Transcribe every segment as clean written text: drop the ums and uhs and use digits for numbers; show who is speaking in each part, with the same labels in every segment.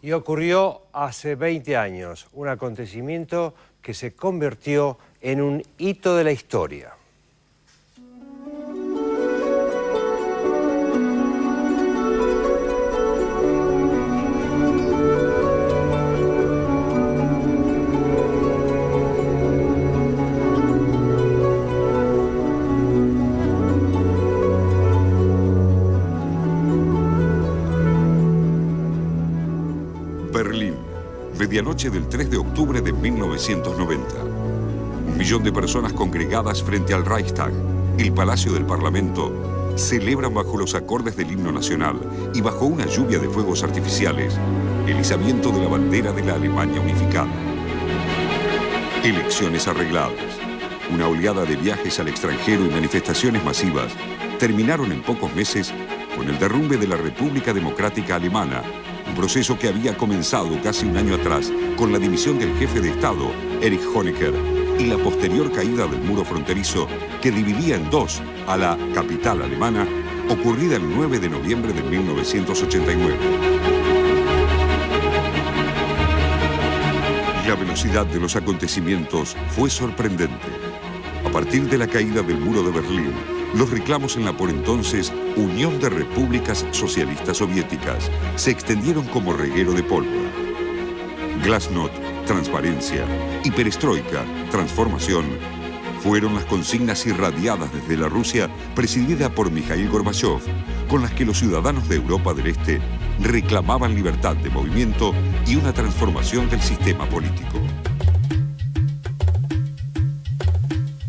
Speaker 1: Y ocurrió hace 20 años, un acontecimiento que se convirtió en un hito de la historia.
Speaker 2: Berlín, medianoche del 3 de octubre de 1990. 1 millón de personas congregadas frente al Reichstag, el Palacio del Parlamento, celebran bajo los acordes del himno nacional y bajo una lluvia de fuegos artificiales el izamiento de la bandera de la Alemania unificada. Elecciones arregladas, una oleada de viajes al extranjero y manifestaciones masivas terminaron en pocos meses con el derrumbe de la República Democrática Alemana, un proceso que había comenzado casi un año atrás con la dimisión del jefe de Estado, Erich Honecker, y la posterior caída del muro fronterizo que dividía en dos a la capital alemana, ocurrida el 9 de noviembre de 1989. La velocidad de los acontecimientos fue sorprendente. A partir de la caída del muro de Berlín, los reclamos en la por entonces Unión de Repúblicas Socialistas Soviéticas se extendieron como reguero de pólvora. Glasnost, transparencia, y perestroika, transformación, fueron las consignas irradiadas desde la Rusia presidida por Mikhail Gorbachev, con las que los ciudadanos de Europa del Este reclamaban libertad de movimiento y una transformación del sistema político.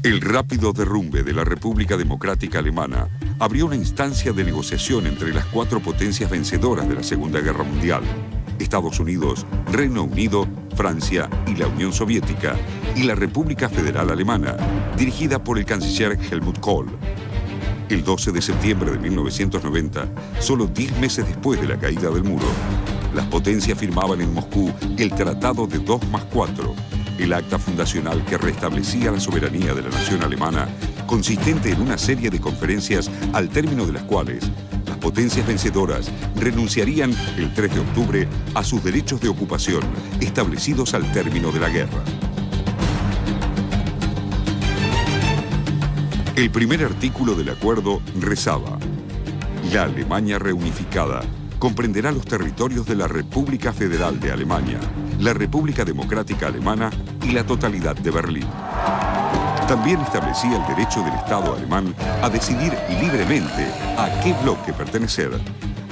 Speaker 2: El rápido derrumbe de la República Democrática Alemana abrió una instancia de negociación entre las cuatro potencias vencedoras de la Segunda Guerra Mundial: Estados Unidos, Reino Unido, Francia y la Unión Soviética, y la República Federal Alemana, dirigida por el canciller Helmut Kohl. El 12 de septiembre de 1990, solo 10 meses después de la caída del muro, las potencias firmaban en Moscú el Tratado de 2+4, el acta fundacional que restablecía la soberanía de la nación alemana, consistente en una serie de conferencias al término de las cuales las potencias vencedoras renunciarían el 3 de octubre a sus derechos de ocupación establecidos al término de la guerra. El primer artículo del acuerdo rezaba: la Alemania reunificada comprenderá los territorios de la República Federal de Alemania, la República Democrática Alemana y la totalidad de Berlín. También establecía el derecho del Estado alemán a decidir libremente a qué bloque pertenecer,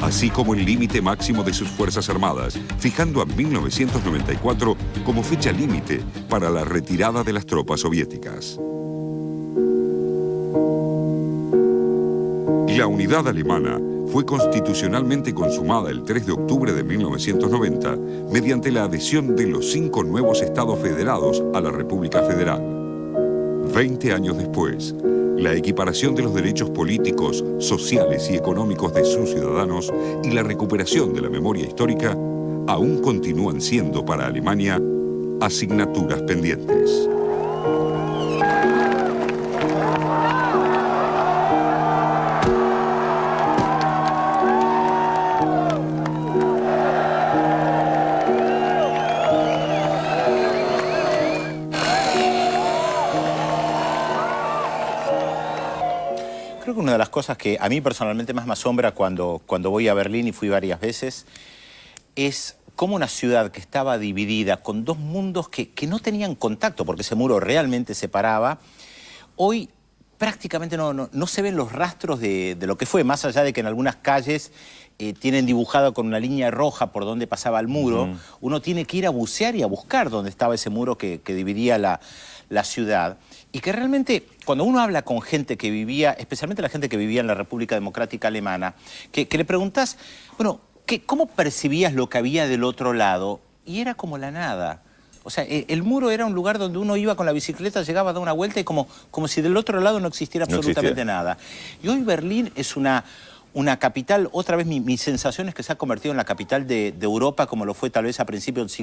Speaker 2: así como el límite máximo de sus Fuerzas Armadas, fijando a 1994 como fecha límite para la retirada de las tropas soviéticas. La unidad alemana fue constitucionalmente consumada el 3 de octubre de 1990 mediante la adhesión de los 5 nuevos estados federados a la República Federal. 20 años después, la equiparación de los derechos políticos, sociales y económicos de sus ciudadanos y la recuperación de la memoria histórica aún continúan siendo para Alemania asignaturas pendientes.
Speaker 3: Creo que una de las cosas que a mí personalmente más me asombra cuando voy a Berlín, y fui varias veces, es cómo una ciudad que estaba dividida con dos mundos que no tenían contacto, porque ese muro realmente separaba, hoy prácticamente no se ven los rastros de lo que fue, más allá de que en algunas calles tienen dibujado con una línea roja por donde pasaba el muro. Uno tiene que ir a bucear y a buscar dónde estaba ese muro que dividía la ciudad. Y que realmente, cuando uno habla con gente que vivía, especialmente la gente que vivía en la República Democrática Alemana, que le preguntás, bueno, ¿cómo percibías lo que había del otro lado? Y era como la nada. O sea, el muro era un lugar donde uno iba con la bicicleta, llegaba a dar una vuelta y como si del otro lado no existiera absolutamente nada. Y hoy Berlín es una capital, otra vez mi sensación es que se ha convertido en la capital de Europa, como lo fue tal vez a principios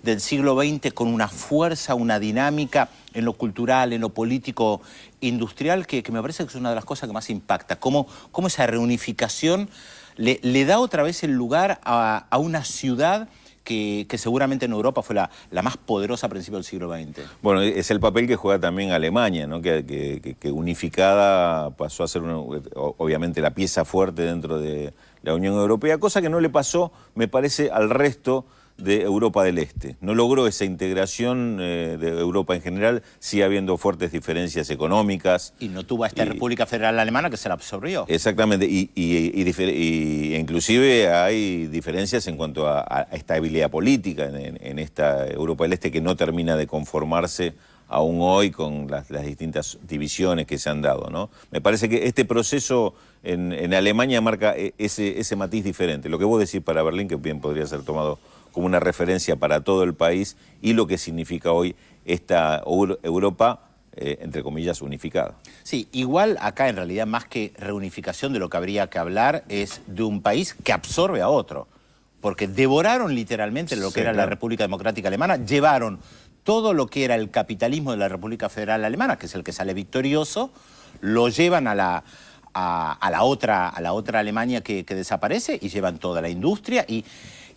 Speaker 3: del siglo XX, con una fuerza, una dinámica en lo cultural, en lo político, industrial, que me parece que es una de las cosas que más impacta. Cómo esa reunificación le da otra vez el lugar a una ciudad que seguramente en Europa fue la más poderosa a principios del siglo XX.
Speaker 4: Bueno, es el papel que juega también Alemania, ¿no? Que unificada pasó a ser, obviamente, la pieza fuerte dentro de la Unión Europea, cosa que no le pasó, me parece, al resto de Europa del Este. No logró esa integración de Europa en general, sigue habiendo fuertes diferencias económicas.
Speaker 3: Y no tuvo a esta República Federal Alemana que se la absorbió.
Speaker 4: Exactamente, y inclusive hay diferencias en cuanto a estabilidad política en esta Europa del Este, que no termina de conformarse aún hoy con las distintas divisiones que se han dado, ¿no? Me parece que este proceso en Alemania marca ese matiz diferente. Lo que vos decís para Berlín, que bien podría ser tomado como una referencia para todo el país, y lo que significa hoy esta Europa, entre comillas, unificada.
Speaker 3: Sí, igual acá en realidad más que reunificación, de lo que habría que hablar es de un país que absorbe a otro, porque devoraron literalmente lo que era la República Democrática Alemana, llevaron todo lo que era el capitalismo de la República Federal Alemana, que es el que sale victorioso, lo llevan a la otra Alemania que desaparece, y llevan toda la industria y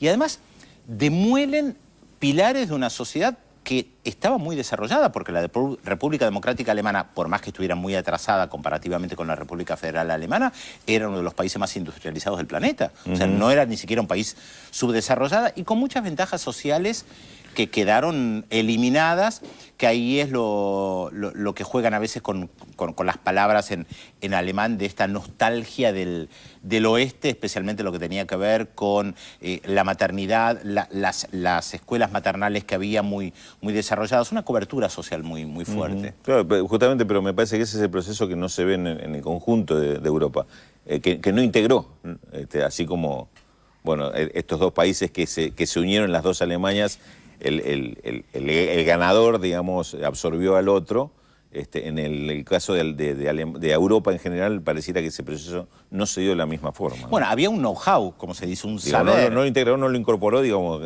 Speaker 3: además demuelen pilares de una sociedad que estaba muy desarrollada, porque la República Democrática Alemana, por más que estuviera muy atrasada comparativamente con la República Federal Alemana, era uno de los países más industrializados del planeta. O sea, no era ni siquiera un país subdesarrollado, y con muchas ventajas sociales que quedaron eliminadas, que ahí es lo que juegan a veces con las palabras en alemán, de esta nostalgia del oeste, especialmente lo que tenía que ver con la maternidad, las escuelas maternales que había muy desarrolladas, una cobertura social muy fuerte.
Speaker 4: Claro, justamente, pero me parece que ese es el proceso que no se ve en el conjunto de Europa, que no integró, así como, bueno, estos dos países que se unieron, las dos Alemanias. El ganador, digamos, absorbió al otro. En el caso de Europa en general, pareciera que ese proceso no se dio de la misma forma.
Speaker 3: Bueno, había un know-how, como se dice, un saber.
Speaker 4: No lo integró, no lo incorporó, digamos,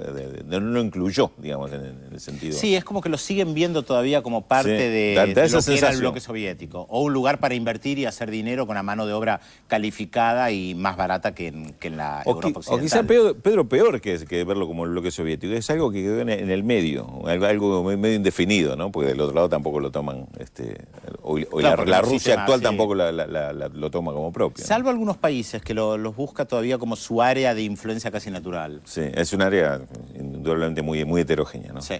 Speaker 4: no lo incluyó, digamos, en el sentido.
Speaker 3: Sí, es como que lo siguen viendo todavía como parte de lo que era el bloque soviético, o un lugar para invertir y hacer dinero con una mano de obra calificada y más barata que en la Europa occidental.
Speaker 4: O quizá, Pedro, peor que verlo como el bloque soviético, es algo que quedó en el medio, algo medio indefinido, ¿no? Porque del otro lado tampoco lo toman, claro, la Rusia actual tampoco lo toma como propio, ¿no?
Speaker 3: Salvo algunos países que los busca todavía como su área de influencia casi natural.
Speaker 4: Sí, es un área indudablemente muy heterogénea, ¿no?
Speaker 3: Sí.